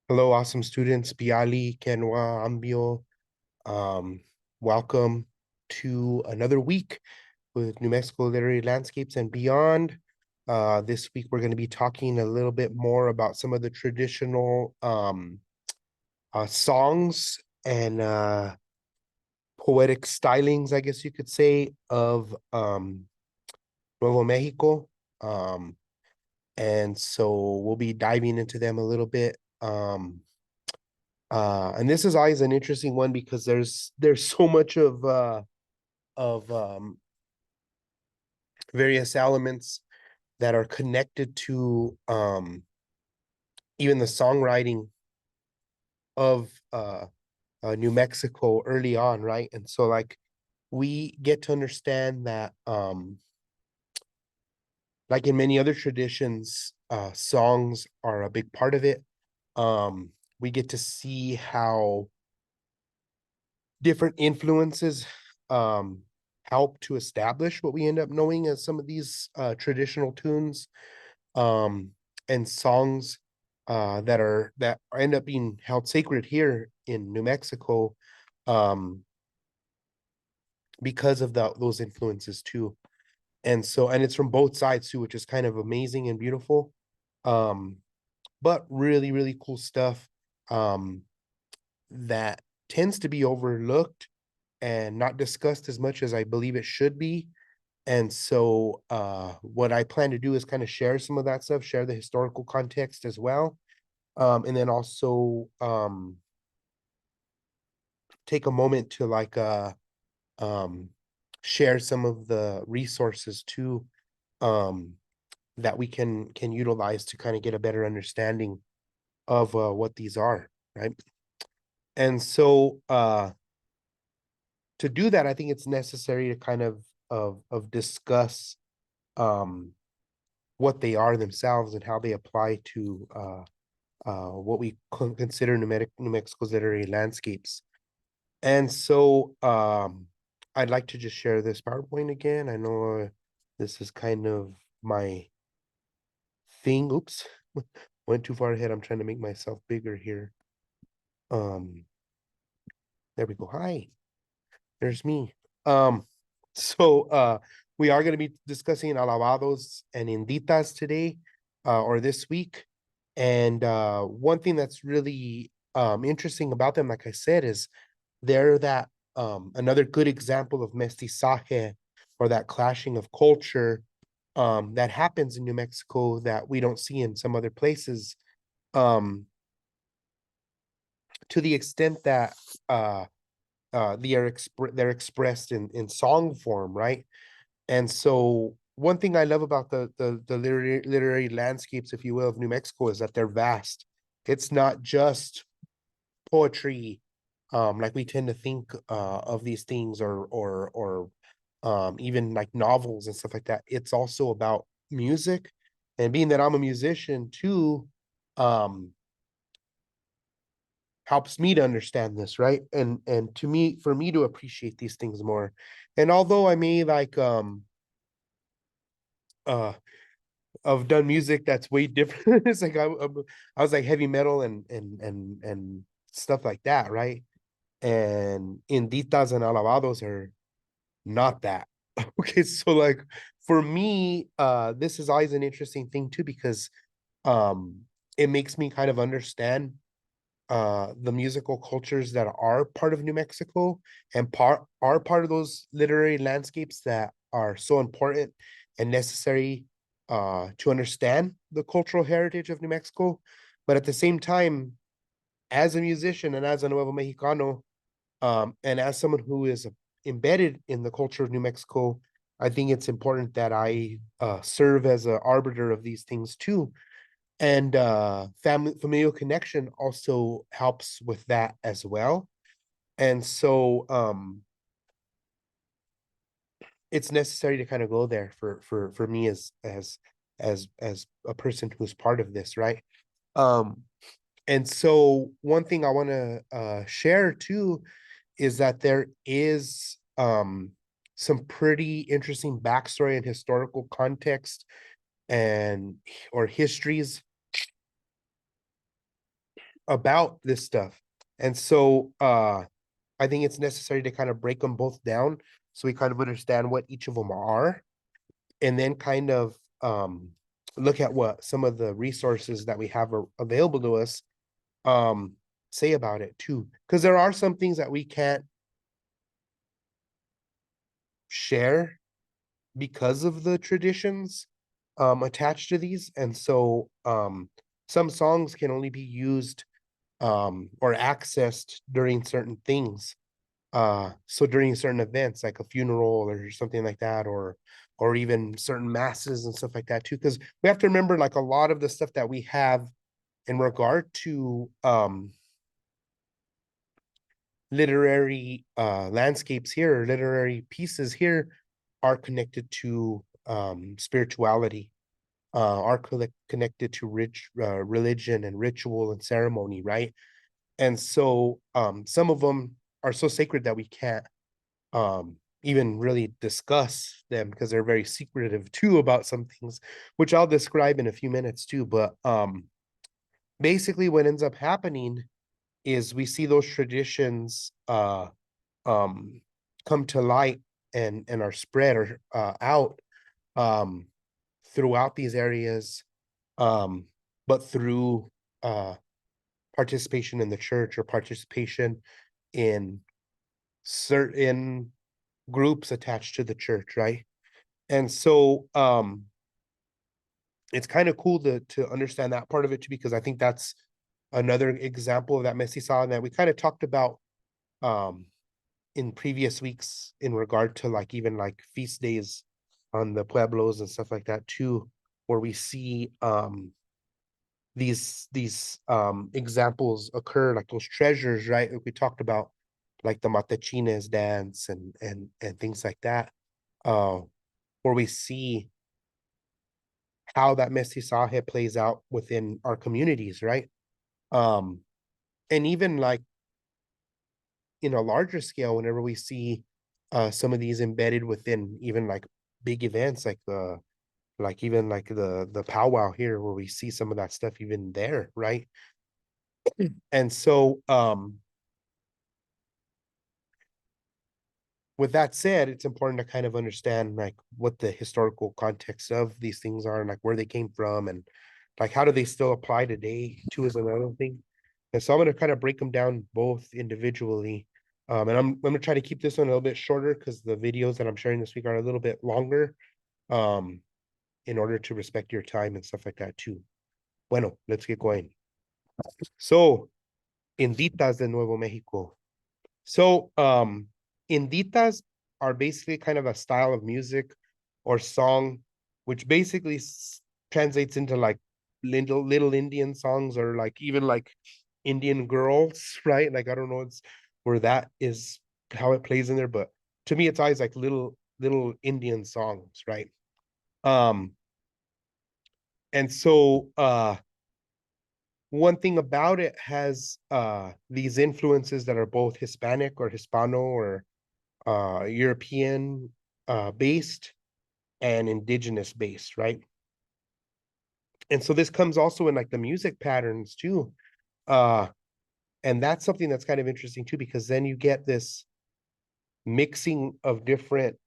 Hello, awesome students. Biali, Kenwa, Ambio. Um, Welcome to another week with New Mexico Literary Landscapes and Beyond. This week, we're going to be talking a little bit more about some of the traditional songs and poetic stylings, I guess you could say, of Nuevo Mexico. Um, and so we'll be diving into them a little bit. And this is always an interesting one because there's so much of various elements that are connected to even the songwriting of New Mexico early on, right? And so like we get to understand that like in many other traditions, songs are a big part of it. We get to see how different influences um, help to establish what we end up knowing as some of these traditional tunes um, and songs that end up being held sacred here in New Mexico um, because of those influences too. And it's from both sides too, which is kind of amazing and beautiful. Um, but really, really cool stuff that tends to be overlooked and not discussed as much as I believe it should be. And so what I plan to do is kind of share some of that stuff, share the historical context as well. And then also take a moment to um share some of the resources too um that we can utilize to kind of get a better understanding of what these are, right? And so to do that, I think it's necessary to kind of discuss um what they are themselves and how they apply to what we consider New Mexico's literary landscapes. And so I'd like to just share this PowerPoint again. I know this is kind of my thing. Oops, went too far ahead. I'm trying to make myself bigger here. Um, there we go. Hi, there's me. Um, so we are going to be discussing Alabados and Inditas today, or this week. And one thing that's really interesting about them, like I said, is they're that another good example of mestizaje or that clashing of culture that happens in New Mexico that we don't see in some other places. Um, to the extent that they're expressed in song form, right? And so one thing I love about the literary landscapes, if you will, of New Mexico is that they're vast. It's not just poetry, like we tend to think of these things, or even like novels and stuff like that. It's also about music, and being that I'm a musician too, um, helps me to understand this, right? And to me, for me to appreciate these things more. And although I may like uh I've done music that's way different. It's like I was like heavy metal and stuff like that, right? And Inditas and Alabados are not that. Okay, so like for me, this is always an interesting thing too because um it makes me kind of understand the musical cultures that are part of New Mexico and part of those literary landscapes that are so important and necessary to understand the cultural heritage of New Mexico. But at the same time, as a musician and as a Nuevo Mexicano, and as someone who is embedded in the culture of New Mexico, I think it's important that I serve as an arbiter of these things too. And familial connection also helps with that as well. And so it's necessary to kind of go there for me as a person who's part of this, right? Um, and so one thing I want to share too is that there is some pretty interesting backstory and historical context and or histories about this stuff. And so I think it's necessary to kind of break them both down so we kind of understand what each of them are, and then kind of look at what some of the resources that we have available to us um say about it too, because there are some things that we can't share because of the traditions attached to these. And so some songs can only be used or accessed during certain things, so during certain events like a funeral or something like that, or even certain masses and stuff like that too, because we have to remember like a lot of the stuff that we have in regard to literary landscapes here, literary pieces here, are connected to spirituality, are connected to rich religion and ritual and ceremony, right? And so some of them are so sacred that we can't even really discuss them because they're very secretive too about some things, which I'll describe in a few minutes too. But basically what ends up happening is we see those traditions um come to light and are spread or out um throughout these areas, um but through uh participation in the church or participation in certain groups attached to the church, right? And so it's kind of cool to understand that part of it too, because I think that's another example of that mestiza that we kind of talked about um in previous weeks in regard to like even like feast days on the pueblos and stuff like that too, where we see these examples occur, like those treasures, right? Like we talked about, like the matachines dance and things like that, uh where we see how that mestizaje plays out within our communities, right? um and even like in a larger scale, whenever we see some of these embedded within even like big events like the like even like the powwow here, where we see some of that stuff even there, right? And so with that said, it's important to kind of understand like what the historical context of these things are and like where they came from, and like how do they still apply today too, is another thing. And so I'm going to kind of break them down both individually. And I'm going to try to keep this one a little bit shorter because the videos that I'm sharing this week are a little bit longer, um, in order to respect your time and stuff like that too. Bueno, let's get going. So, Inditas de Nuevo Mexico. So, inditas are basically kind of a style of music or song, which basically translates into like little Indian songs, or like even like Indian girls, right? Like I don't know, it's where that is how it plays in there, but to me, it's always like little Indian songs, right? Um, and so one thing about it has these influences that are both Hispanic or Hispano or European based and indigenous based, right? And so this comes also in like the music patterns too. Uh, and that's something that's kind of interesting too, because then you get this mixing of different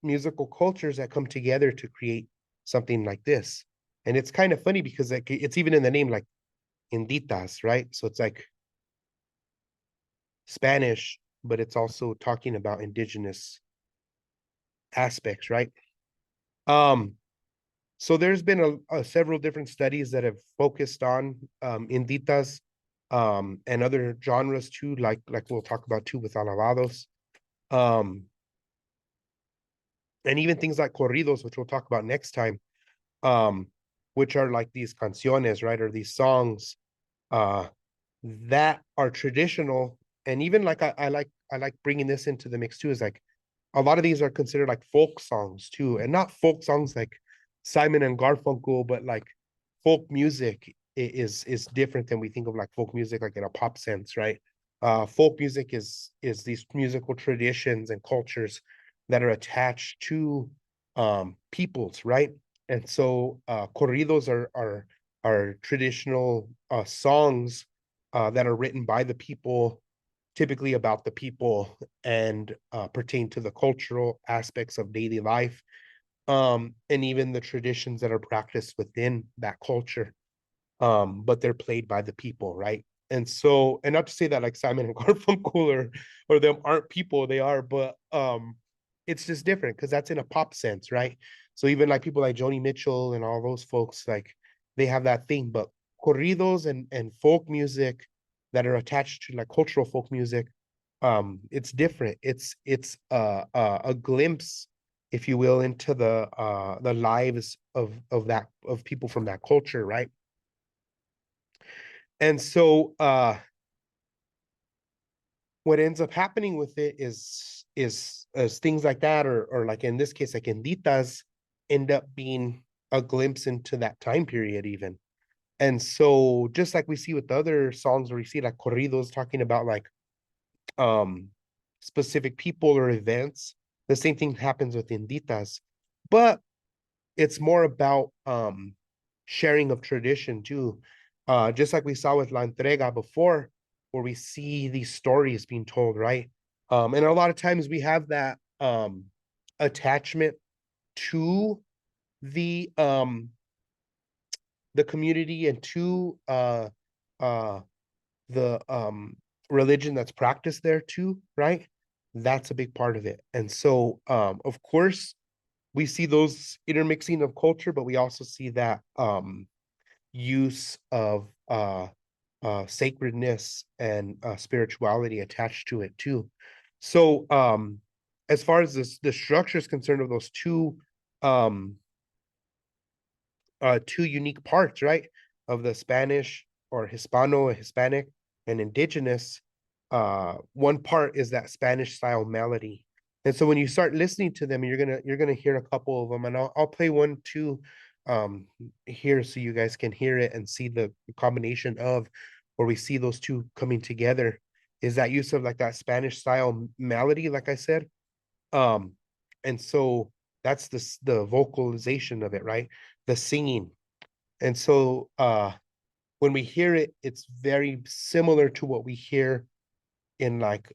musical cultures that come together to create something like this. And it's kind of funny because like it's even in the name, like Inditas, right? So it's like Spanish, but it's also talking about indigenous aspects, right? Um, So there's been several different studies that have focused on inditas and other genres too, like we'll talk about too with Alabados, um, and even things like corridos, which we'll talk about next time, um, which are like these canciones, right, or these songs uh, that are traditional. And even like I like bringing this into the mix too, is like a lot of these are considered like folk songs too, and not folk songs like Simon and Garfunkel, but like folk music is different than we think of like folk music like in a pop sense, right? Folk music is these musical traditions and cultures that are attached to peoples, right? And so corridos are traditional songs that are written by the people, typically about the people, and pertain to the cultural aspects of daily life, and even the traditions that are practiced within that culture. But they're played by the people, right? And so, and not to say that like Simon and Garfunkel or them aren't people, they are, but it's just different because that's in a pop sense, right? So even like people like Joni Mitchell and all those folks, like they have that thing, but corridos and folk music that are attached to like cultural folk music, it's different. It's a glimpse, if you will, into the lives of that of people from that culture, right? And so what ends up happening with it is things like that, or like in this case, like Inditas end up being a glimpse into that time period even. And so just like we see with the other songs where we see like corridos talking about like um specific people or events, the same thing happens with Inditas. But it's more about sharing of tradition too. Just like we saw with La Entrega before, where we see these stories being told, right? And a lot of times we have that attachment to the um the community and to uh the religion that's practiced there too, right? That's a big part of it. And so of course we see those intermixing of culture, but we also see that use of sacredness and spirituality attached to it too. So as far as the structure is concerned of those um two unique parts, right? Of the Spanish or Hispano, Hispanic, and indigenous. One part is that Spanish style melody. And so when you start listening to them, you're gonna hear a couple of them, and I'll play one too here so you guys can hear it and see the combination of where we see those two coming together. Is that use of like that Spanish style melody, like I said. Um, and so that's the vocalization of it, right? The singing. And so when we hear it, it's very similar to what we hear in like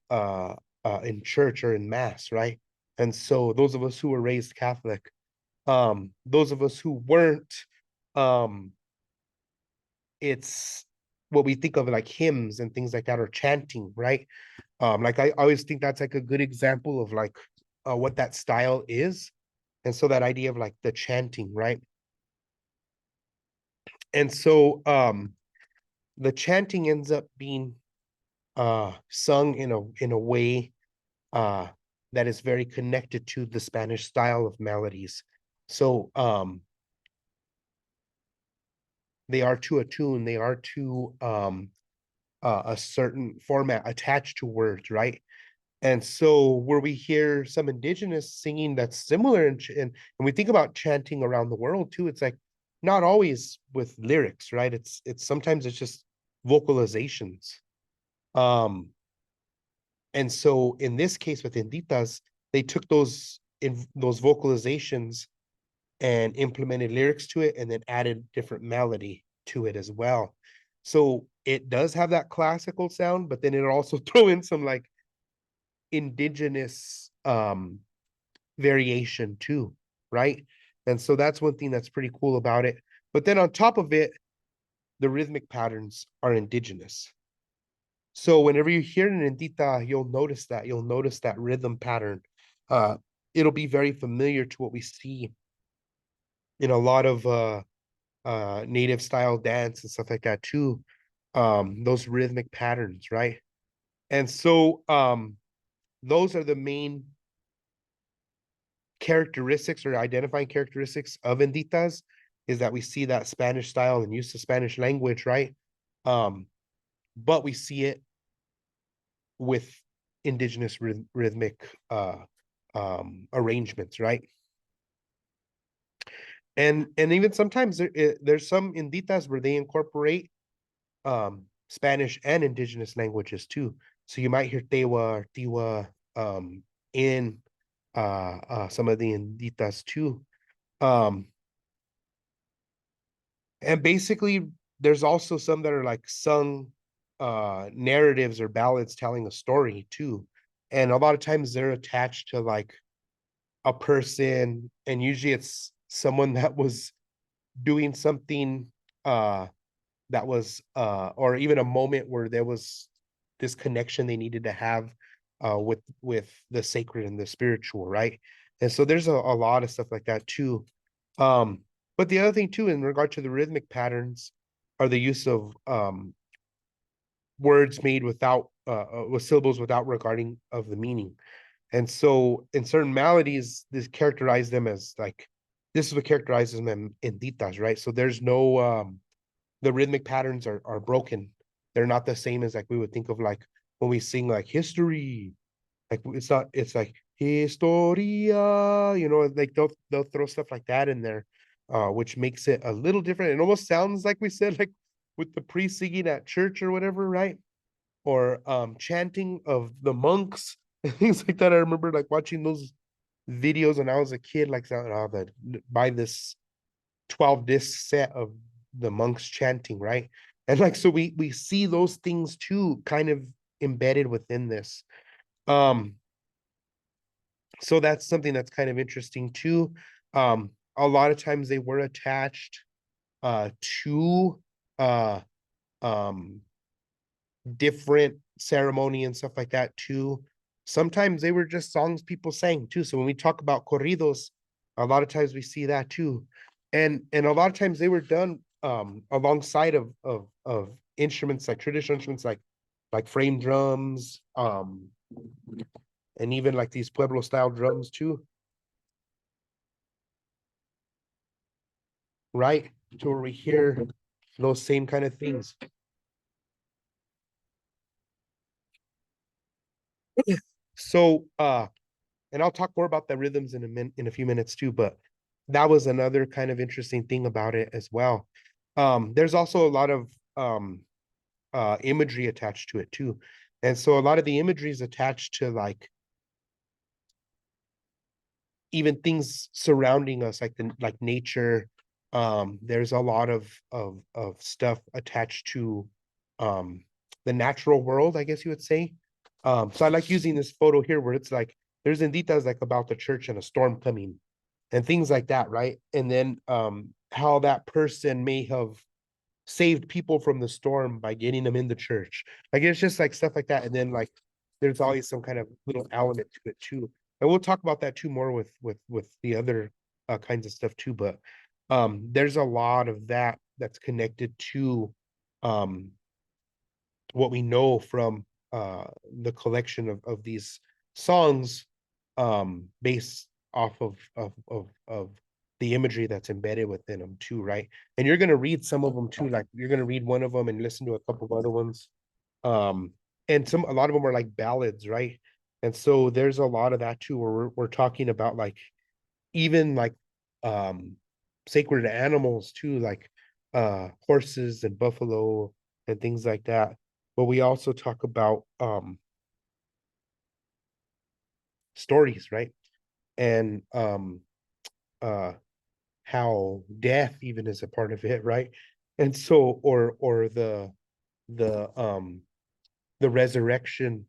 in church or in mass, right? And so those of us who were raised Catholic, those of us who weren't, um, it's what we think of like hymns and things like that, or chanting, right? Like I always think that's like a good example of like what that style is. And so that idea of like the chanting, right? And so the chanting ends up being sung in a way uh that is very connected to the Spanish style of melodies. So they are to a tune, they are to a certain format attached to words, right? And so where we hear some indigenous singing that's similar, and we think about chanting around the world too, it's like not always with lyrics, right? It's sometimes it's just vocalizations. Um, and so in this case with Inditas, they took those vocalizations and implemented lyrics to it and then added different melody to it as well. So it does have that classical sound, but then it also throw in some like indigenous variation too, right? And so that's one thing that's pretty cool about it. But then on top of it, the rhythmic patterns are indigenous. So whenever you hear an indita, you'll notice that rhythm pattern. Uh, it'll be very familiar to what we see in a lot of native style dance and stuff like that too. Those rhythmic patterns, right? And so those are the main characteristics or identifying characteristics of Inditas, is that we see that Spanish style and use of Spanish language, right? Um, but we see it with indigenous rhythmic arrangements, right? And even sometimes there's some Inditas where they incorporate Spanish and indigenous languages too. So you might hear Tewa or Tiwa in some of the Inditas too. Um, and basically there's also some that are like sung narratives or ballads telling a story too. And a lot of times they're attached to like a person, and usually it's someone that was doing something uh that was or even a moment where there was this connection they needed to have with the sacred and the spiritual, right? And so there's a lot of stuff like that too. um but the other thing too in regard to the rhythmic patterns are the use of words made without with syllables without regarding of the meaning. And so in certain melodies, this characterize them as like this is what characterizes them in ditas, right? So there's no the rhythmic patterns are broken. They're not the same as like we would think of like when we sing like history. Like it's not, it's like historia, you know, like they'll throw stuff like that in there, which makes it a little different. It almost sounds like we said like with the priest singing at church or whatever, right? Or chanting of the monks and things like that. I remember like watching those videos when I was a kid, like that buy this 12 disc set of the monks chanting, right? And like so we see those things too kind of embedded within this. Um so that's something that's kind of interesting too. A lot of times they were attached to uh um different ceremony and stuff like that too. Sometimes they were just songs people sang too. So when we talk about corridos, a lot of times we see that too. And a lot of times they were done alongside of instruments like traditional instruments like frame drums, and even like these Pueblo style drums too, right? To where we hear those same kind of things. So and I'll talk more about the rhythms in in a few minutes too, but that was another kind of interesting thing about it as well. There's also a lot of imagery attached to it too. And so a lot of the imagery is attached to like even things surrounding us, like the like nature. There's a lot of stuff attached to the natural world, I guess you would say. So I like using this photo here where it's like there's inditas like about the church and a storm coming and things like that, right? And then how that person may have saved people from the storm by getting them in the church. Like it's just like stuff like that. And then like there's always some kind of little element to it too. And we'll talk about that too more with the other kinds of stuff too. But there's a lot of that that's connected to um what we know from the collection of these songs based off of the imagery that's embedded within them too, right? And you're going to read some of them too, like you're going to read one of them and listen to a couple of other ones. um and some a lot of them are like ballads, right? And so there's a lot of that too where we're talking about like even like um sacred animals too, like horses and buffalo and things like that. But we also talk about stories, right? And uh how death even is a part of it, right? And so or the the resurrection,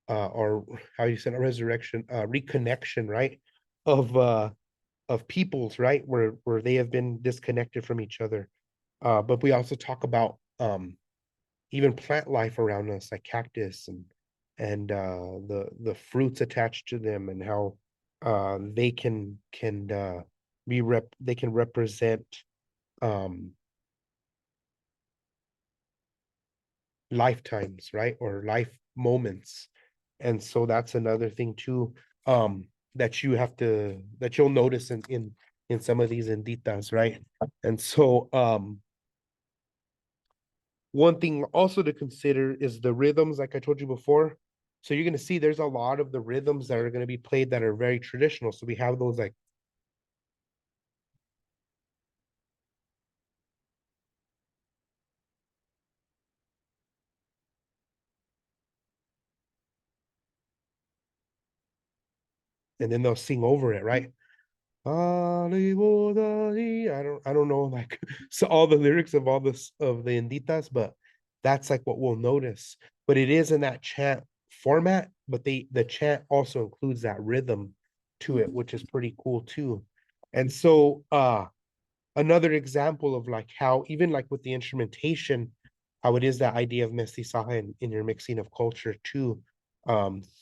or how you said a resurrection, reconnection, right? Of peoples, right? Where they have been disconnected from each other. But we also talk about even plant life around us, like cactus and the fruits attached to them, and how they can they can represent um lifetimes, right? Or life moments. And so that's another thing too, that you have to that you'll notice in some of these inditas, right? And so one thing also to consider is the rhythms, like I told you before. So you're going to see there's a lot of the rhythms that are going to be played that are very traditional. So we have those like, and then they'll sing over it, right? I don't know like so all the lyrics of all this of the inditas, but that's like what we'll notice. But it is in that chant format, but the chant also includes that rhythm to it, which is pretty cool too. And so another example of like how even like with the instrumentation, how it is that idea of mestizaje in intermixing of culture too,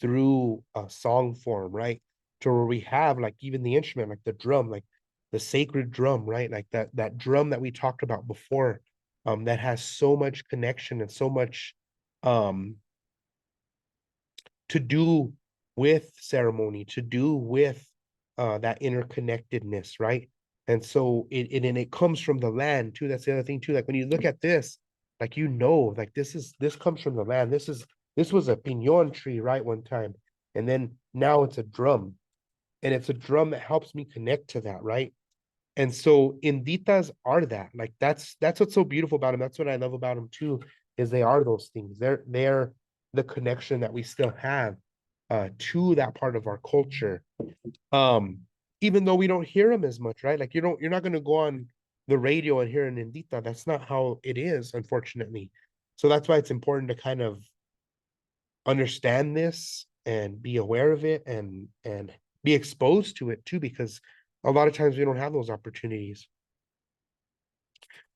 through a song form, right? To where we have like even the instrument, like the drum, like the sacred drum, right? Like that drum that we talked about before, that has so much connection and so much um to do with ceremony, to do with that interconnectedness, right? And so and it comes from the land too. That's the other thing too. Like when you look at this, like like this comes from the land. This was a piñon tree, right? One time, and then now it's a drum, and it's a drum that helps me connect to that, right? And so Inditas are that. Like that's what's so beautiful about them. That's what I love about them too, is they are those things. They're the connection that we still have to that part of our culture. Um, Even though we don't hear them as much, right? Like you're not gonna go on the radio and hear an Indita. That's not how it is, unfortunately. So that's why it's important to kind of understand this and be aware of it and be exposed to it too, because a lot of times we don't have those opportunities.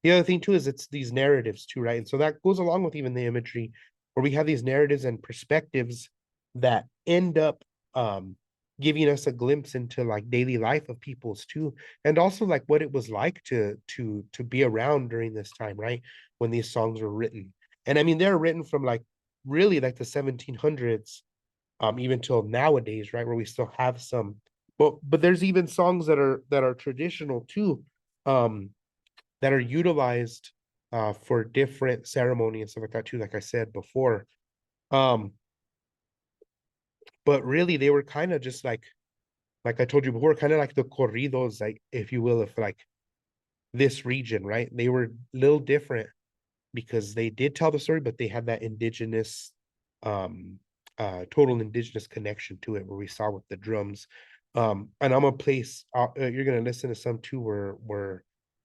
The other thing too is it's these narratives too, right? And so that goes along with even the imagery, where we have these narratives and perspectives that end up giving us a glimpse into like daily life of people's too, and also like what it was like to be around during this time, right? When these songs were written. And I mean they're written from like really like the 1700s, even till nowadays, right? Where we still have some, but there's even songs that are traditional too, um, that are utilized for different ceremony and stuff like that too, like I said before. Um, but really they were kind of just like I told you before, kind of like the corridos, like if you will, if like this region, right? They were a little different because they did tell the story, but they had that indigenous, um, total indigenous connection to it, where we saw with the drums. And I'm gonna place, you're gonna listen to some too, where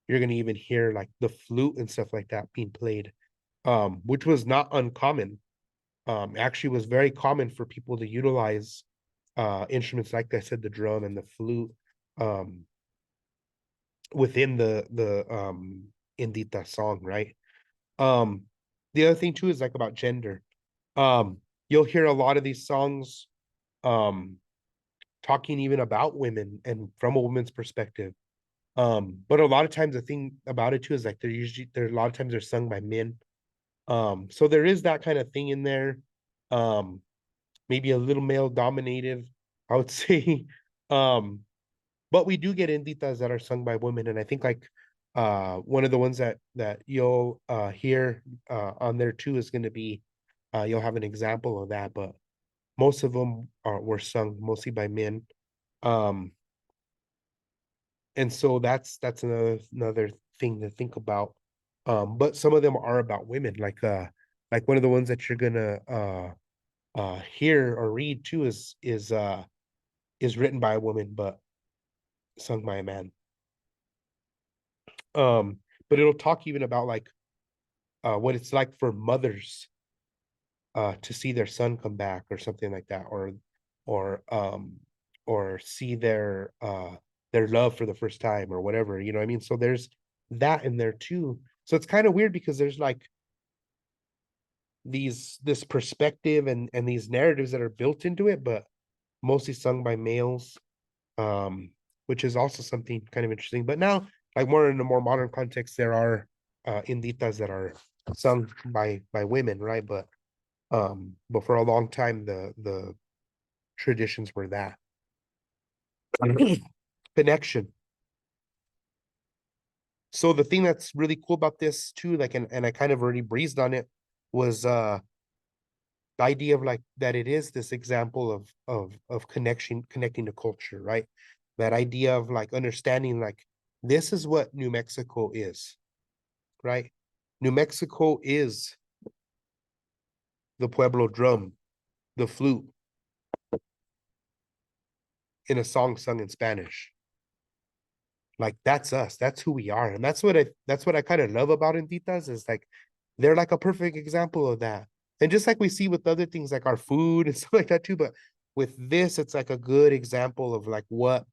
you're gonna even hear like the flute and stuff like that being played, which was not uncommon. Actually was very common for people to utilize instruments like I said, the drum and the flute, um, within the Indita song, right? Um, the other thing too is like about gender. Um, you'll hear a lot of these songs um talking even about women and from a woman's perspective. But a lot of times the thing about it too is like they're a lot of times they're sung by men. So there is that kind of thing in there. Um, Maybe a little male dominated, I would say. Um, but we do get inditas that are sung by women, and I think like one of the ones that you'll hear on there too is going to be you'll have an example of that, but most of them were sung mostly by men. Um, and so that's another thing to think about. But some of them are about women, like one of the ones that you're gonna hear or read too is written by a woman but sung by a man. Um, but it'll talk even about like what it's like for mothers to see their son come back or something like that, or or see their love for the first time or whatever, you know what I mean? So there's that in there too. So it's kind of weird because there's like this perspective and these narratives that are built into it, but mostly sung by males, um, which is also something kind of interesting. But now, like more in a more modern context, there are inditas that are sung by women, right? But for a long time, the traditions were that connection. So the thing that's really cool about this too, like and I kind of already breezed on it, was the idea of like that it is this example of connecting to culture, right? That idea of like understanding like this is what New Mexico is, right? New Mexico is the Pueblo drum, the flute in a song sung in Spanish. Like that's us. That's who we are. And that's what I kind of love about Inditas is like they're like a perfect example of that. And just like we see with other things like our food and stuff like that too, but with this, it's like a good example of like what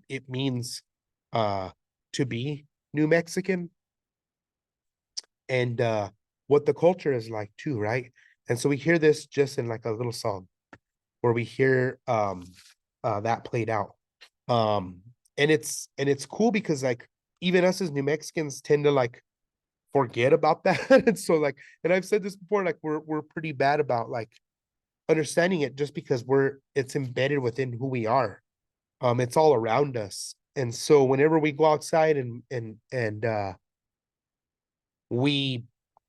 it means uh to be New Mexican, and what the culture is like too, right? And so we hear this just in like a little song where we hear that played out. Um and it's cool because like even us as New Mexicans tend to like forget about that. And so like, and I've said this before, like we're pretty bad about like understanding it just because it's embedded within who we are. It's all around us. And so whenever we go outside and we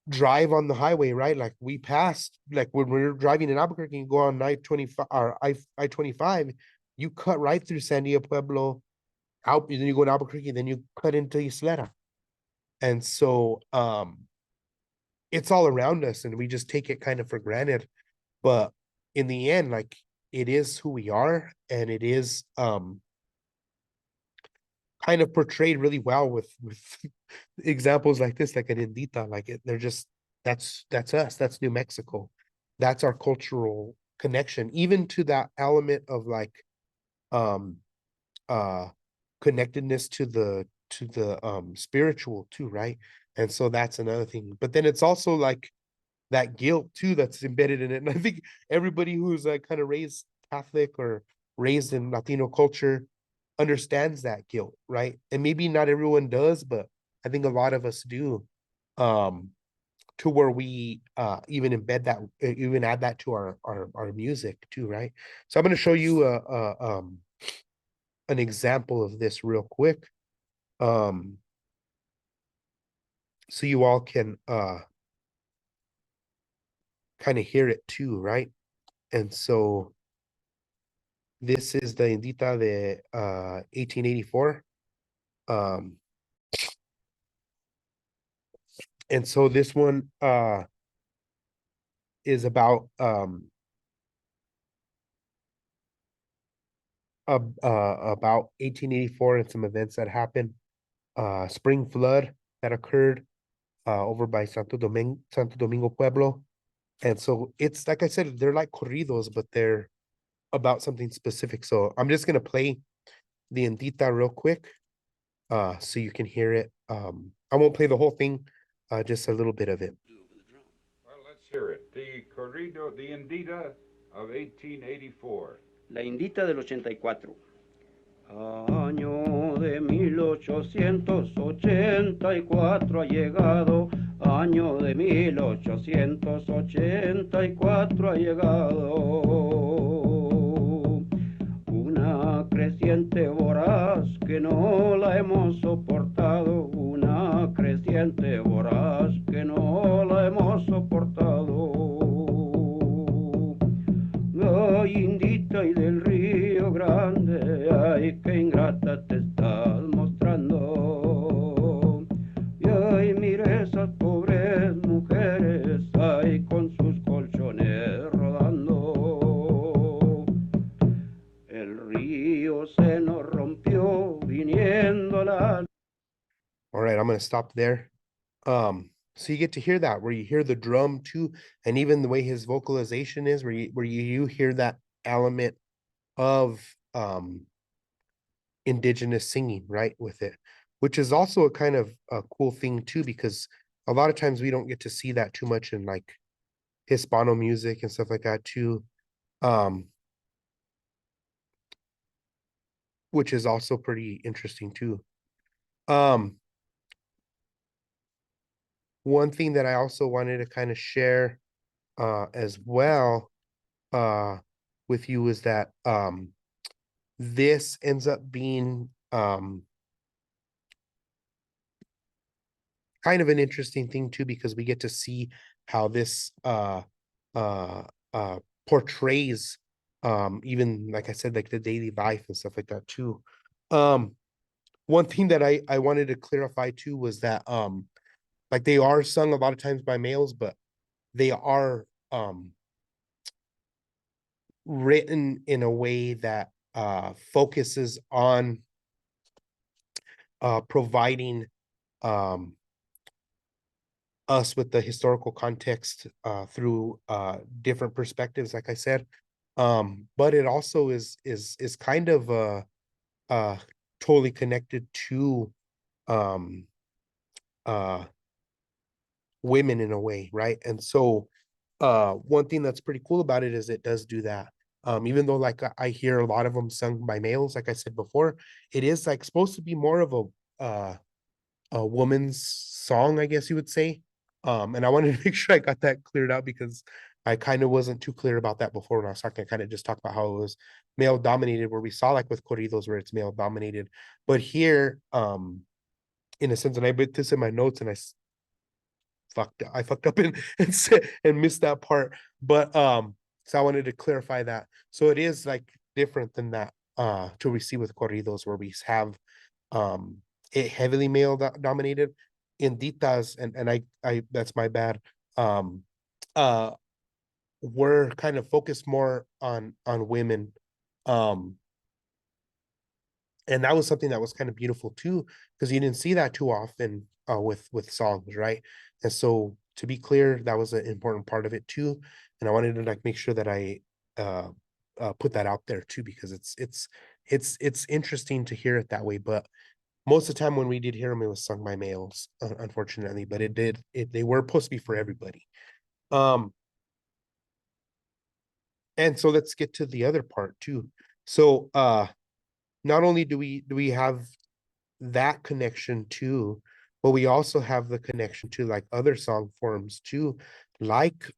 drive on the highway, right? Like we passed, like when we're driving in Albuquerque and go on I-25 or I-25, you cut right through Sandia Pueblo, out, then you go in Albuquerque, then you cut into Isleta. And so it's all around us and we just take it kind of for granted. But in the end, like it is who we are, and it is kind of portrayed really well with examples like this, like an Indita, like they're just that's us, that's New Mexico, that's our cultural connection, even to that element of like um uh connectedness to the spiritual too, right? And so that's another thing. But then it's also like that guilt too that's embedded in it. And I think everybody who's like kind of raised Catholic or raised in Latino culture understands that guilt, right? And maybe not everyone does, but I think a lot of us do. Um, to where we even embed that, even add that to our music too, right? So I'm going to show you an example of this real quick, um, so you all can kind of hear it too, right? And so this is the Indita de 1884. Um, and so this one is about 1884 and some events that happened. Spring flood that occurred over by Santo Domingo Pueblo. And so it's like I said, they're like corridos, but they're about something specific. So I'm just gonna play the Indita real quick, so you can hear it. I won't play the whole thing, just a little bit of it. Well, let's hear it. The corrido, the Indita of 1884. La Indita del 84. Año de 1884 ha llegado, año de 1884 ha llegado. Una creciente voraz que no la hemos soportado, una creciente voraz que no la hemos soportado. Ay, Indita y del Río Grande, ay, qué ingrata te estás mostrando. Y ay, mire esas pobres mujeres, ay, con sus colchones rodando. El río se nos rompió viniendo la... All right, I'm gonna stop there. So you get to hear that, where you hear the drum too, and even the way his vocalization is, where you hear that element of indigenous singing, right, with it, which is also a kind of a cool thing too, because a lot of times we don't get to see that too much in like Hispano music and stuff like that too. Um, which is also pretty interesting too. Um, one thing that I also wanted to kind of share as well uh with you is that this ends up being kind of an interesting thing too, because we get to see how this uh uh portrays even like I said, like the daily life and stuff like that too. Um one thing that I wanted to clarify too was that like they are sung a lot of times by males, but they are written in a way that focuses on providing um us with the historical context through different perspectives, like I said. But it also is kind of uh totally connected to um uh women in a way, right? And so one thing that's pretty cool about it is it does do that. Even though like I hear a lot of them sung by males, like I said before, it is like supposed to be more of a woman's song, I guess you would say. And I wanted to make sure I got that cleared out because I kind of wasn't too clear about that before when I was talking. I kind of just talked about how it was male dominated, where we saw like with corridos where it's male dominated. But here, in a sense, and I put this in my notes and I fucked up and said and missed that part. But so I wanted to clarify that. So it is like different than that to we see with corridos where we have it heavily male dominated. Inditas and I that's my bad. Um uh we're kind of focused more on women. Um and that was something that was kind of beautiful too, because you didn't see that too often with songs, right? And so to be clear, that was an important part of it too. And I wanted to like make sure that I uh put that out there too, because it's interesting to hear it that way. But most of the time when we did hear them, it was sung by males, unfortunately, but they were supposed to be for everybody. Um, and so let's get to the other part too. So not only do we have that connection too, but we also have the connection to like other song forms too, like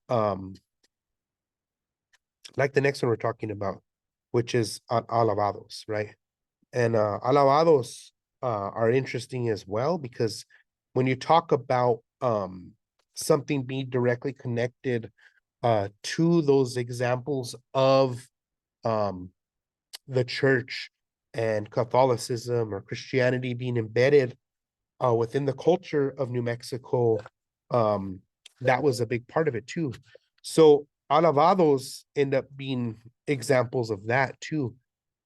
like the next one we're talking about, which is alabados, right? And alabados are interesting as well because when you talk about something being directly connected to those examples of um, the church and Catholicism or Christianity being embedded within the culture of New Mexico, um, that was a big part of it too. So alabados end up being examples of that too.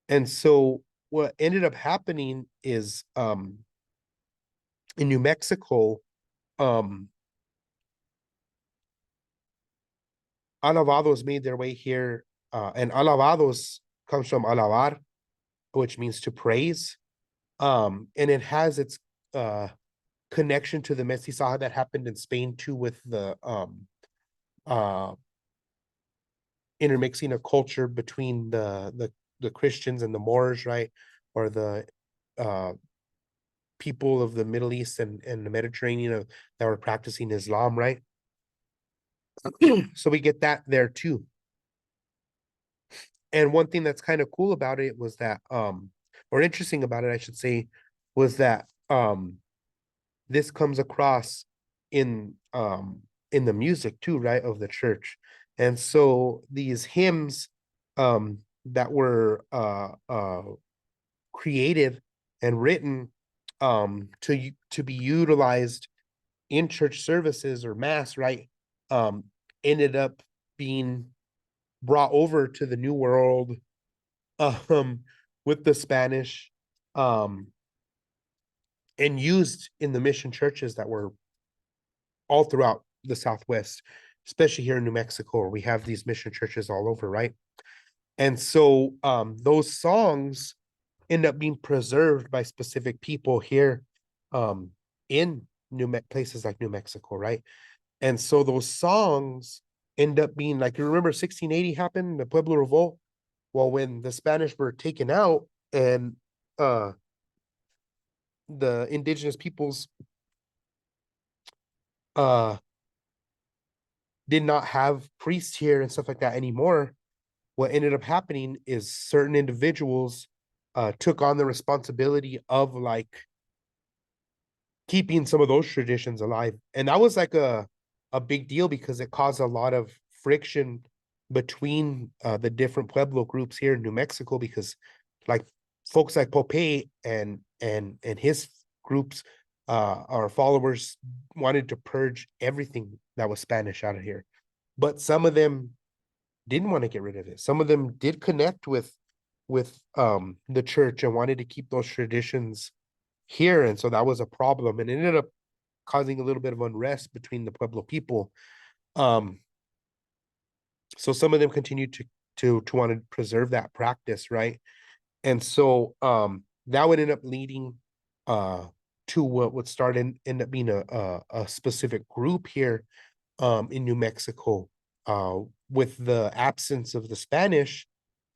And so what ended up happening is in New Mexico, um alabados made their way here, and alabados comes from alabar, which means to praise. And it has its uh connection to the mestizaje that happened in Spain too, with the uh intermixing of culture between the Christians and the Moors, right? Or the uh people of the Middle East and the Mediterranean that were practicing Islam, right? So we get that there too. And one thing that's kind of cool about it was that or interesting about it, I should say, was that this comes across in the music too, right, of the church. And so these hymns that were created and written to be utilized in church services or mass, right, um ended up being brought over to the New World um with the Spanish, um and used in the mission churches that were all throughout the Southwest, especially here in New Mexico, where we have these mission churches all over, right? And so those songs end up being preserved by specific people here um in places like New Mexico, right? And so those songs end up being like, you remember 1680 happened, the Pueblo Revolt? Well, when the Spanish were taken out and uh the indigenous peoples uh did not have priests here and stuff like that anymore, what ended up happening is certain individuals took on the responsibility of like keeping some of those traditions alive. And that was like a big deal because it caused a lot of friction between the different Pueblo groups here in New Mexico, because like folks like Popeye and his groups our followers wanted to purge everything that was Spanish out of here. But some of them didn't want to get rid of it. Some of them did connect with the church and wanted to keep those traditions here, and so that was a problem, and it ended up causing a little bit of unrest between the Pueblo people. Um, so some of them continued to want to preserve that practice, right? And so that would end up leading to what would end up being a specific group here in New Mexico, with the absence of the Spanish,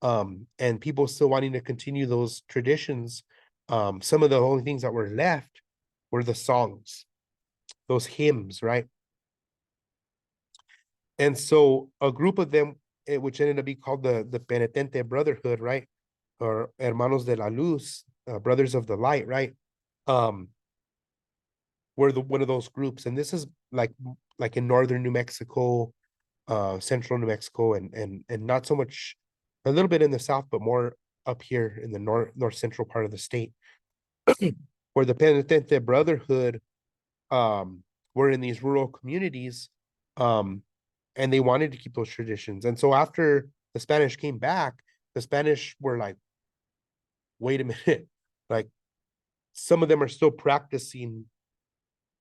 and people still wanting to continue those traditions. Some of the only things that were left were the songs, those hymns, right? And so a group of them, which ended up being called the Penitente Brotherhood, right? Or Hermanos de la Luz, Brothers of the Light, right? Um, were the one of those groups, and this is like in northern New Mexico, central New Mexico, and not so much, a little bit in the south, but more up here in the north central part of the state, where the Penitente Brotherhood were in these rural communities, um, and they wanted to keep those traditions. And so after the Spanish came back, the Spanish were like, wait a minute, like some of them are still practicing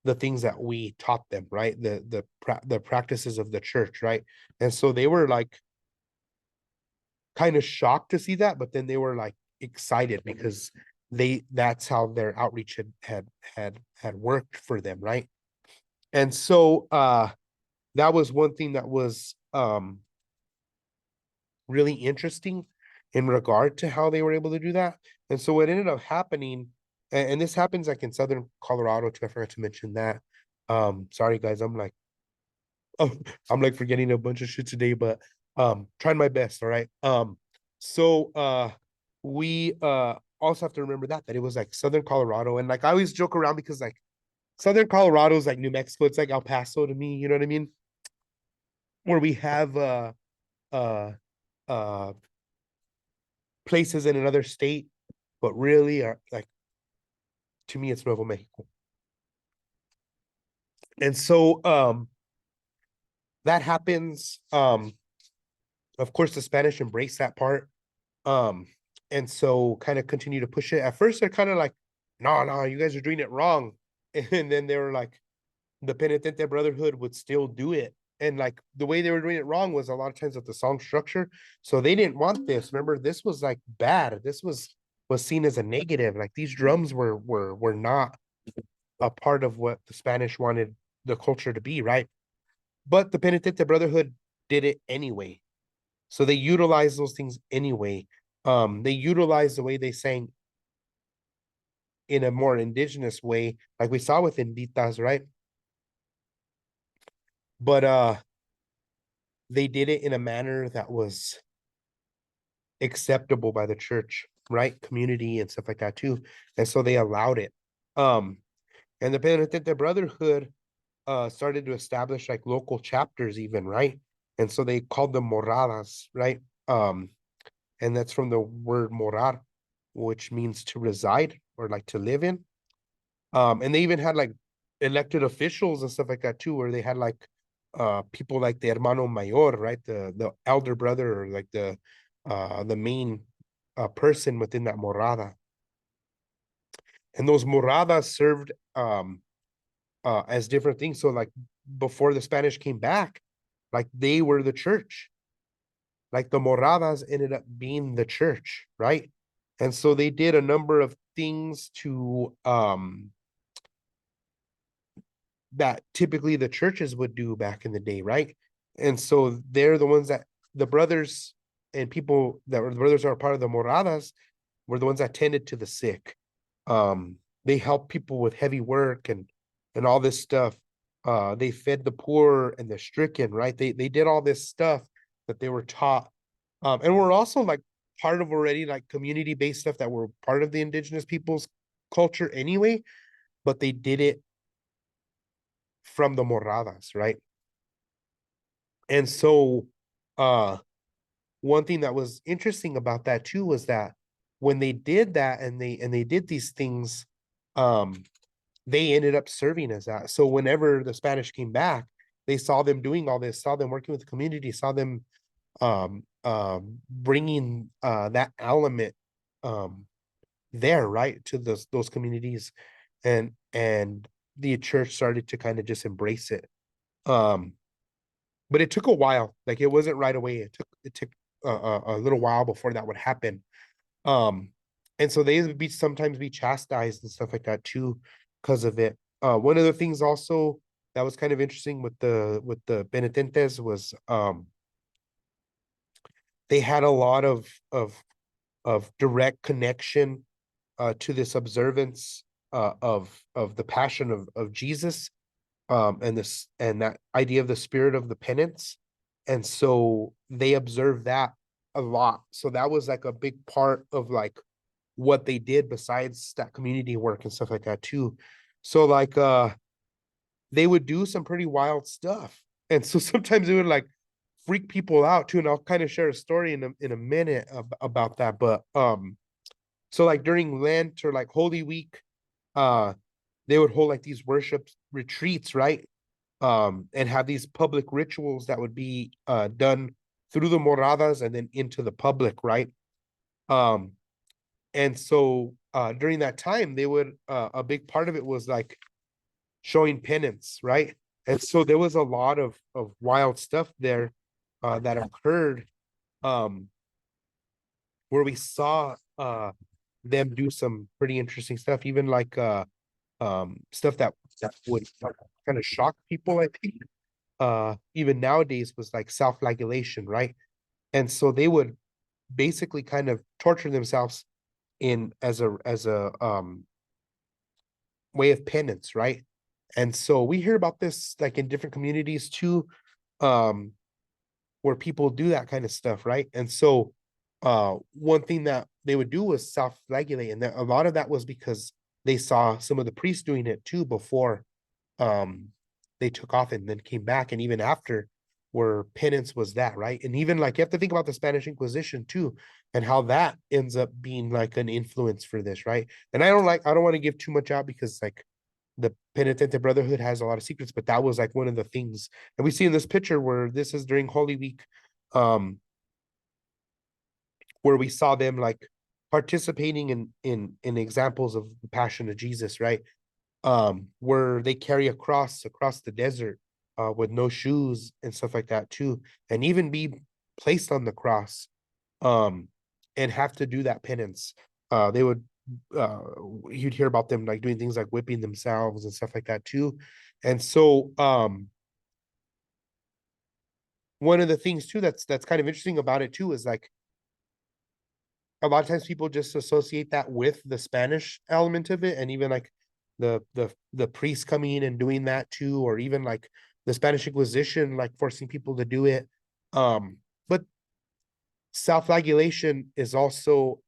the things that we taught them, right? The practices of the church, right? And so they were like kind of shocked to see that, but then they were like excited because that's how their outreach had worked for them, right? And so that was one thing that was really interesting in regard to how they were able to do that. And so what ended up happening, and this happens like in southern Colorado too, I forgot to mention that. Sorry guys, I'm like, oh, I'm like forgetting a bunch of shit today, but trying my best, all right. So we also have to remember that it was like southern Colorado, and like I always joke around because like southern Colorado is like New Mexico, it's like El Paso to me, you know what I mean? Where we have uh uh places in another state, but really are like, to me it's Nuevo Mexico. And so that happens. Of course the Spanish embrace that part. Um, and so kind of continue to push it. At first they're kind of like, no, you guys are doing it wrong. And then they were like, the Penitente Brotherhood would still do it. And like the way they were doing it wrong was a lot of times with the song structure. So they didn't want this. Remember, this was like bad. This was seen as a negative. Like these drums were not a part of what the Spanish wanted the culture to be, right? But the Penitente Brotherhood did it anyway. So they utilized those things anyway. They utilized the way they sang in a more indigenous way, like we saw with Inditas, right? But they did it in a manner that was acceptable by the church, right? Community and stuff like that too. And so they allowed it. Um, and the Penitente Brotherhood started to establish like local chapters even, right? And so they called them moradas, right? And that's from the word morar, which means to reside or like to live in. And they even had like elected officials and stuff like that too, where they had like people like the hermano mayor, right? The elder brother, or like the main person within that morada. And those moradas served as different things. So like before the Spanish came back, like they were the church. Like the moradas ended up being the church, right? And so they did a number of things to that typically the churches would do back in the day, right? And so they're the ones that the brothers and people that were the brothers that are part of the moradas were the ones that tended to the sick. They helped people with heavy work and all this stuff. They fed the poor and the stricken, right? They did all this stuff that they were taught. And we're also like part of already like community-based stuff that were part of the indigenous people's culture anyway, but they did it from the moradas, right? And so one thing that was interesting about that too was that when they did that and they did these things, they ended up serving as that. So whenever the Spanish came back, they saw them doing all this, saw them working with the community, saw them bringing that element there, right, to those communities, and the church started to kind of just embrace it. But it took a while. Like it wasn't right away. It took a little while before that would happen. Um, and so they would be sometimes be chastised and stuff like that too, because of it. One of the things also that was kind of interesting with the penitentes was they had a lot of direct connection to this observance of the passion of Jesus, and this and that idea of the spirit of the penance. And so they observed that a lot. So that was like a big part of like what they did besides that community work and stuff like that too. So like they would do some pretty wild stuff. And so sometimes it would like freak people out too. And I'll kind of share a story in a minute about that. But so like during Lent or like Holy Week, uh they would hold like these worship retreats, right? And have these public rituals that would be done through the moradas and then into the public, right? Um, and so during that time, they would a big part of it was like showing penance, right? And so there was a lot of wild stuff there that occurred, um, where we saw them do some pretty interesting stuff, even like stuff that would kind of shock people, I think. Even nowadays was like self-flagellation, right? And so they would basically kind of torture themselves in as a way of penance, right? And so we hear about this like in different communities too, um, where people do that kind of stuff, right? And so one thing that they would do was self-flagellate, and a lot of that was because they saw some of the priests doing it too before um they took off and then came back, and even after, where penance was that, right? And even like you have to think about the Spanish Inquisition too, and how that ends up being like an influence for this, right? And I don't want to give too much out because like the Penitente Brotherhood has a lot of secrets, but that was like one of the things. And we see in this picture where this is during Holy Week, um, where we saw them like participating in examples of the Passion of Jesus, right? Where they carry a cross across the desert with no shoes and stuff like that too, and even be placed on the cross, um, and have to do that penance. They would uh you'd hear about them like doing things like whipping themselves and stuff like that too. And so one of the things too that's kind of interesting about it too is like a lot of times people just associate that with the Spanish element of it, and even like the priests coming in and doing that too, or even like the Spanish Inquisition like forcing people to do it. But self-flagellation is also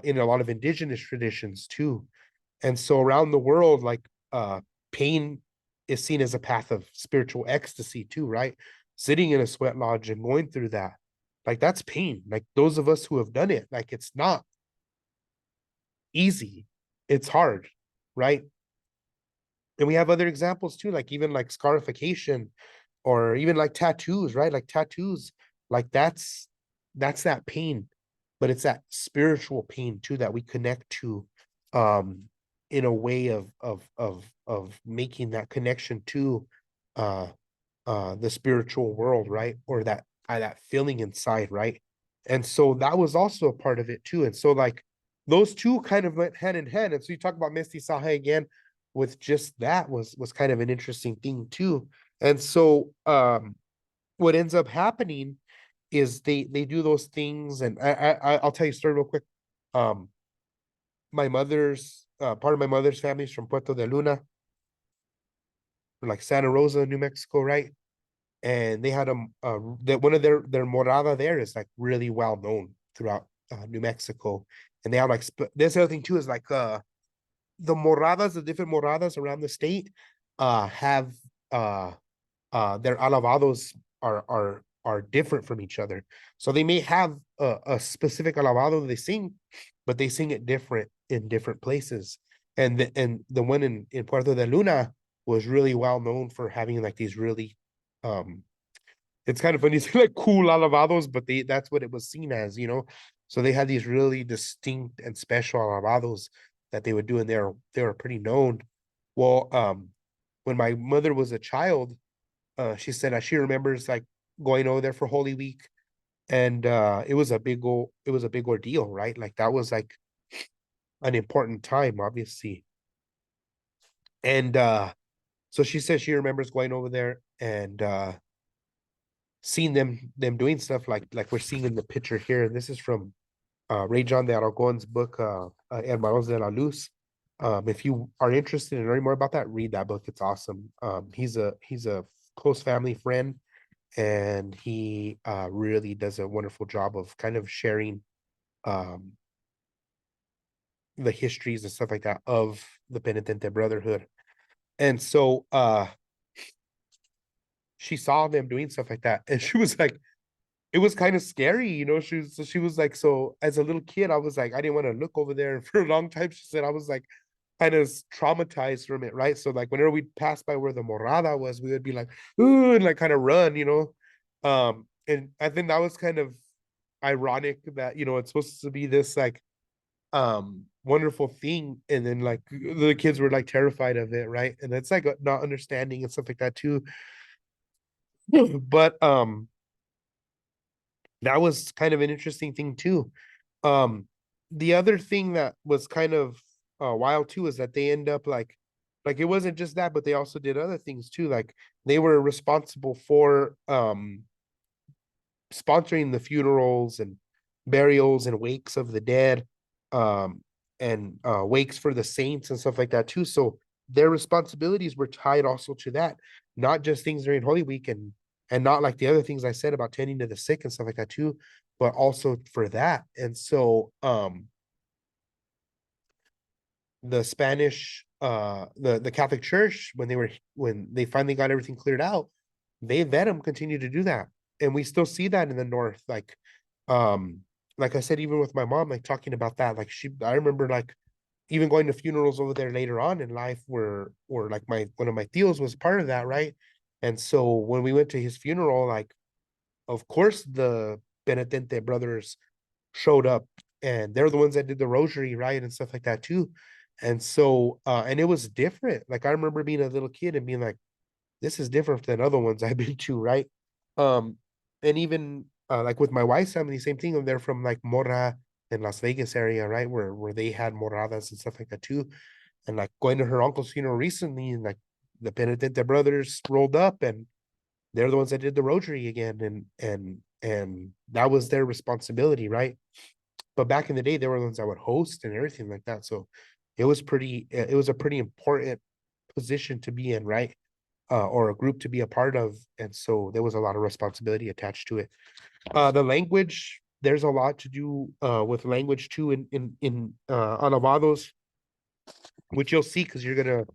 in a lot of indigenous traditions too. And so around the world, like pain is seen as a path of spiritual ecstasy too, right? Sitting in a sweat lodge and going through that, like that's pain. Like those of us who have done it, like it's not easy. It's hard, right? And we have other examples too, like even like scarification or even like tattoos, right? Like tattoos, like that's that pain, but it's that spiritual pain too that we connect to um in a way of making that connection to uh the spiritual world, right? Or that feeling inside, right? And so that was also a part of it too. And so like those two kind of went hand in hand. And so you talk about Mestizaje again with just that was kind of an interesting thing too. And so what ends up happening is they do those things, and I'll tell you a story real quick. My mother's part of my mother's family is from Puerto de Luna, or like Santa Rosa, New Mexico, right? And they had that one of their morada there is like really well known throughout New Mexico, and they have like this other thing too is like the moradas, the different moradas around the state, have uh their alabados are different from each other. So they may have a specific alabado they sing, but they sing it different in different places. And the one in Puerto de Luna was really well known for having like these really um it's kind of funny to say like cool alabados, but that's what it was seen as, you know. So they had these really distinct and special alabados that they would do, and they were pretty known. Well, when my mother was a child, she said that she remembers like going over there for Holy Week, and it was a big ordeal, right? Like that was like an important time, obviously. And so she says she remembers going over there and seeing them doing stuff like we're seeing in the picture here. And this is from Ray John de Aragon's book, Hermanos de la Luz. If you are interested in learning more about that, read that book. It's awesome. He's a close family friend, and he really does a wonderful job of kind of sharing um, the histories and stuff like that of the Penitente Brotherhood. And so she saw them doing stuff like that, and she was like, it was kind of scary, she was like, so as a little kid, I was like, I didn't want to look over there. And for a long time, she said, I was like kind of traumatized from it, right? So like whenever we'd pass by where the morada was, we would be like, ooh, and like kind of run. And I think that was kind of ironic that it's supposed to be this like wonderful thing, and then like the kids were like terrified of it, right? And it's like not understanding and stuff like that too. But that was kind of an interesting thing too. Um, the other thing that was kind of wild too is that they end up like it wasn't just that, but they also did other things too. Like they were responsible for sponsoring the funerals and burials and wakes of the dead, um, and wakes for the saints and stuff like that too. So their responsibilities were tied also to that, not just things during Holy Week and not like the other things I said about tending to the sick and stuff like that too, but also for that. And so the Spanish the Catholic Church, when they finally got everything cleared out, they let them continue to do that. And we still see that in the north. Um like I said, even with my mom, like talking about that, like I remember like even going to funerals over there later on in life where like my one of my tios was part of that, right? And so when we went to his funeral, like of course the Benedente brothers showed up, and they're the ones that did the rosary, right? And stuff like that too. And so and it was different. Like I remember being a little kid and being like, this is different than other ones I've been to, right? Um, and even like with my wife's family, same thing. They're from like Mora and Las Vegas area, right? Where they had moradas and stuff like that too. And like going to her uncle's funeral recently, and like the Benedente brothers rolled up, and they're the ones that did the rosary again, and that was their responsibility, right? But back in the day, they were the ones that would host and everything like that. So it was a pretty important position to be in, right? Or a group to be a part of. And so there was a lot of responsibility attached to it. The language, there's a lot to do with language too in Alabados, which you'll see because you're gonna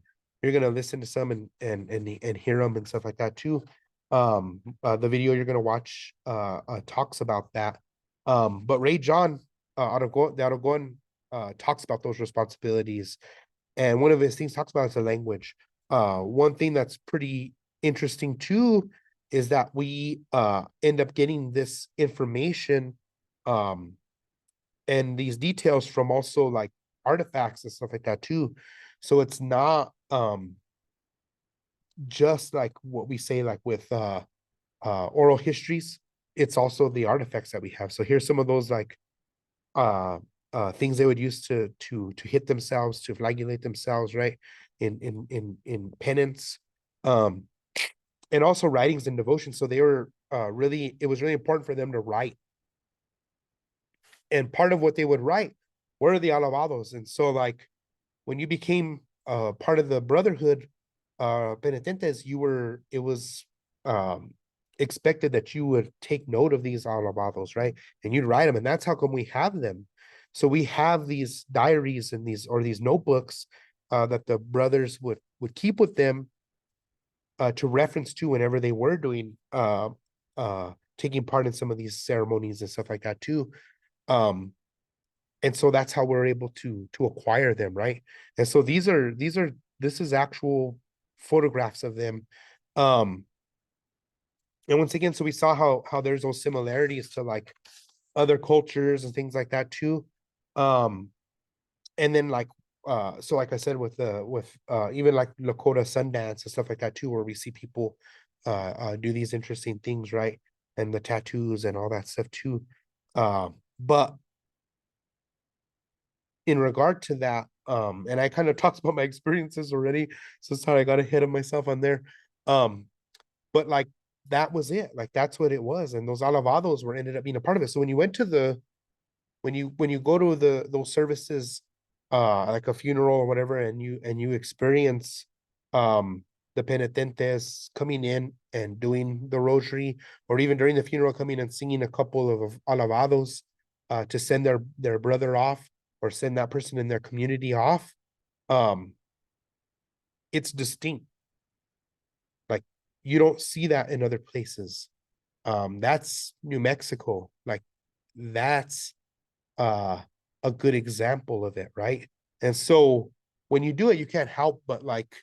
listen to some and hear them and stuff like that too. The video you're gonna watch talks about that. But Ray John Aragon talks about those responsibilities, and one of his things talks about is the language. One thing that's pretty interesting too is that we end up getting this information um and these details from also like artifacts and stuff like that too. So it's not just like what we say like with oral histories, it's also the artifacts that we have. So here's some of those like uh things they would use to hit themselves, to flagellate themselves, right? In penance, um and also writings and devotion. So they were really, it was really important for them to write, and part of what they would write were the alabados. And so like when you became part of the brotherhood, penitentes, it was um expected that you would take note of these alabados, right? And you'd write them, and that's how come we have them. So we have these diaries and these notebooks that the brothers would keep with them, to reference to whenever they were doing taking part in some of these ceremonies and stuff like that too. um and so that's how we're able to acquire them, right? And so this is actual photographs of them. um and once again, so we saw how there's those similarities to like other cultures and things like that too. um and then like so like I said, with even like Lakota Sundance and stuff like that too, where we see people do these interesting things, right? And the tattoos and all that stuff too. But in regard to that, and I kind of talked about my experiences already, so sorry, I got ahead of myself on there. But like that was it, like that's what it was, and those alabados were ended up being a part of it. So when you went to the when you go to those services, like a funeral or whatever, and you experience the penitentes coming in and doing the rosary, or even during the funeral coming and singing a couple of alabados to send their brother off, or send that person in their community off, um it's distinct. Like you don't see that in other places. That's New Mexico. Like that's uh a good example of it, right? And so when you do it, you can't help but like,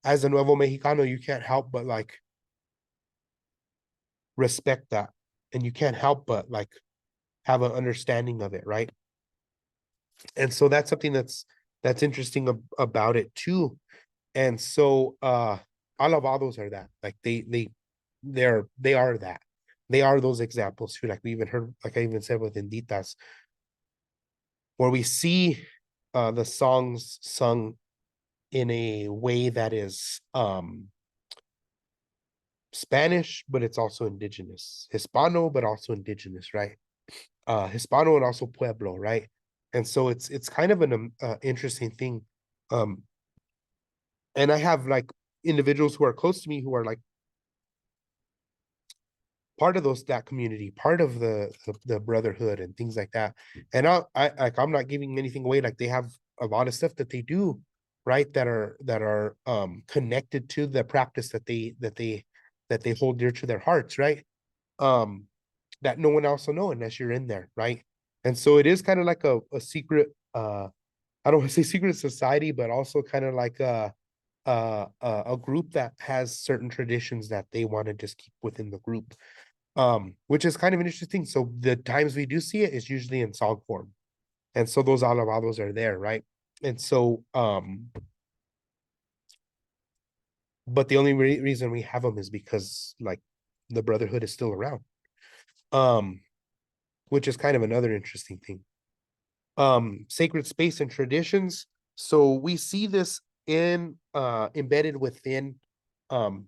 as a Nuevo Mexicano, you can't help but like respect that, and you can't help but like have an understanding of it, right? And so that's something that's interesting about it too. And so alabados are that, like they are that, they are those examples too. Like we even heard, like I even said with Inditas, where we see the songs sung in a way that is Spanish, but it's also indigenous, Hispano, but also indigenous, right? Hispano and also Pueblo, right? And so it's kind of an interesting thing. Um, and I have like individuals who are close to me who are like part of that community, part of the brotherhood and things like that. And I like, I'm not giving anything away. Like they have a lot of stuff that they do, right? That are connected to the practice that they hold dear to their hearts, right? Um, that no one else will know unless you're in there, right? And so it is kind of like a secret. I don't want to say secret society, but also kind of like a group that has certain traditions that they want to just keep within the group, which is kind of interesting. So the times we do see it is usually in song form, and so those alabados are there, right? And so but the only reason we have them is because like the brotherhood is still around, um which is kind of another interesting thing. Sacred space and traditions, so we see this in embedded within um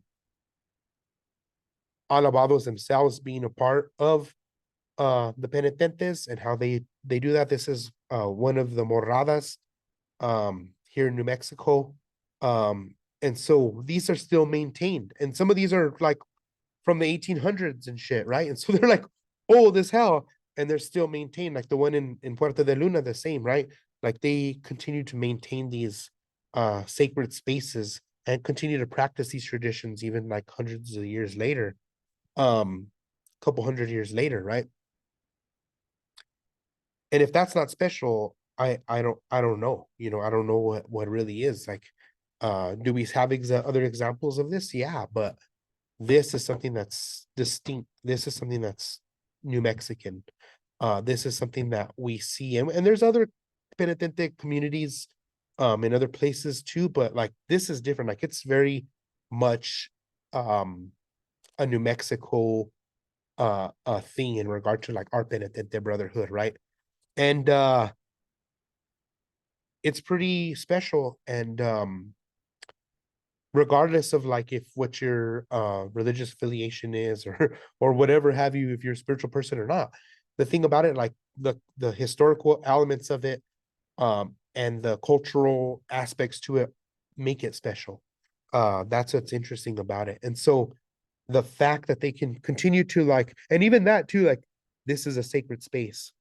alabados themselves being a part of the penitentes and how they do that. This is one of the morradas here in New Mexico. And so these are still maintained, and some of these are like from the 1800s and shit, right? And so they're like old as hell, and they're still maintained. Like the one in Puerto de Luna, the same, right? Like they continue to maintain these sacred spaces and continue to practice these traditions even like hundreds of years later, couple hundred years later, right? And if that's not special, I don't know, you know, I don't know what really is. Like do we have other examples of this? Yeah, but this is something that's distinct. This is something that's New Mexican. This is something that we see, and there's other penitente communities in other places too, but like this is different. Like it's very much um a New Mexico thing in regard to like our penitente brotherhood, right? And it's pretty special. And regardless of like if what your religious affiliation is, or whatever have you, if you're a spiritual person or not, the thing about it, like the historical elements of it, and the cultural aspects to it make it special. That's what's interesting about it. And so the fact that they can continue to like, and even that too, like this is a sacred space.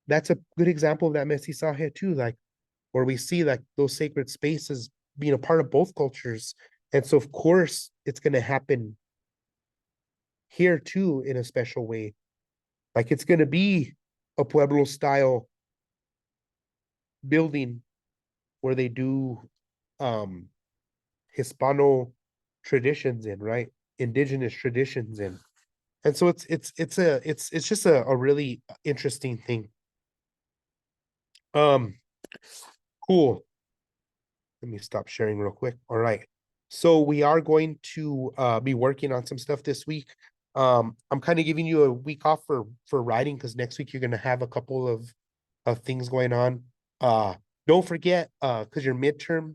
That's a good example of that mestizaje too, like where we see like those sacred spaces being a part of both cultures. And so of course it's going to happen here too in a special way. Like it's going to be a Pueblo style building where they do um Hispano traditions in, right? Indigenous traditions in. And so it's just a really interesting thing. Um, cool. Let me stop sharing real quick. All right. So we are going to be working on some stuff this week. I'm kind of giving you a week off for writing because next week you're gonna have a couple of things going on. Uh don't forget because your midterm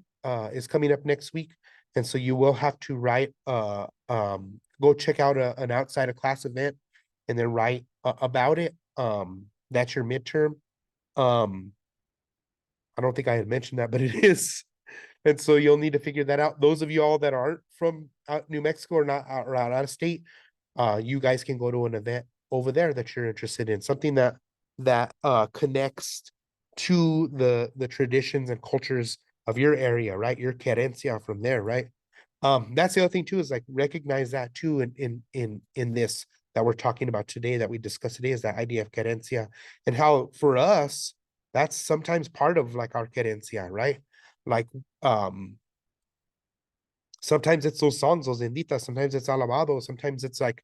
is coming up next week, and so you will have to write go check out an outside of class event and then write about it. That's your midterm. Um I don't think I had mentioned that, but it is. And so you'll need to figure that out. Those of you all that aren't from New Mexico or not or out of state, you guys can go to an event over there that you're interested in, something that connects to the traditions and cultures of your area, right? Your querencia from there, right? That's the other thing too, is like recognize that too in this that we're talking about today, that we discussed today, is that idea of querencia, and how for us that's sometimes part of like our querencia, right? Like um sometimes it's those songs, those inditas, sometimes it's alabado, sometimes it's like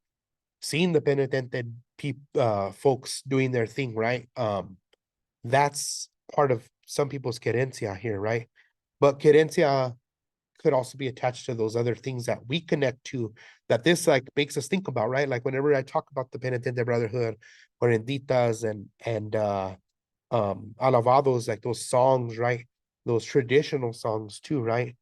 seeing the penitente folks doing their thing, right? That's part of some people's querencia here, right? But querencia could also be attached to those other things that we connect to, that this like makes us think about, right? Like whenever I talk about the penitente brotherhood or inditas and alabados, like those songs, right? Those traditional songs too, right?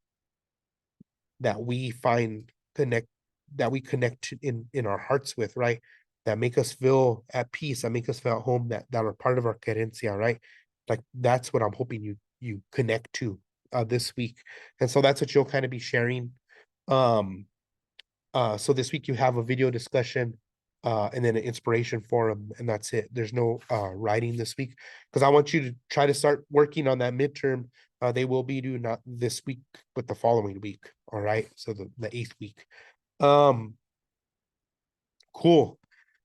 That we find connect that we connect in our hearts with, right? That make us feel at peace, that make us feel at home, that are part of our querencia, right? Like that's what I'm hoping you connect to this week. And so that's what you'll kind of be sharing. Um so this week you have a video discussion and then an inspiration forum, and that's it. There's no writing this week because I want you to try to start working on that midterm. They will be due not this week, but the following week. All right. So the eighth week. Um, cool.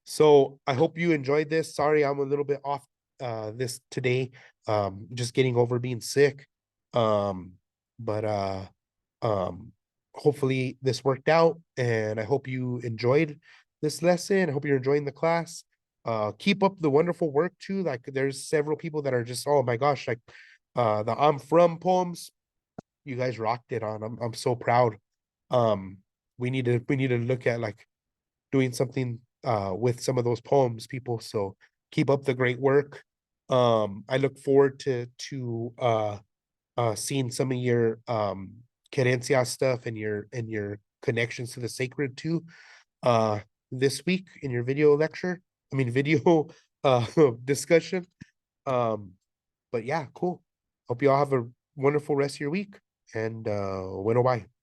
So I hope you enjoyed this. Sorry, I'm a little bit off this today. Just getting over being sick. Um, but hopefully this worked out, and I hope you enjoyed this lesson. I hope you're enjoying the class. Keep up the wonderful work too. Like there's several people that are just, oh my gosh, like the I'm from poems, you guys rocked it on. I'm so proud. Um, we need to look at like doing something with some of those poems, people. So keep up the great work. I look forward to seeing some of your querencia stuff and your connections to the sacred too uh this week in your video lecture. I mean video uh discussion. Um but yeah, cool. Hope you all have a wonderful rest of your week, and bueno bye.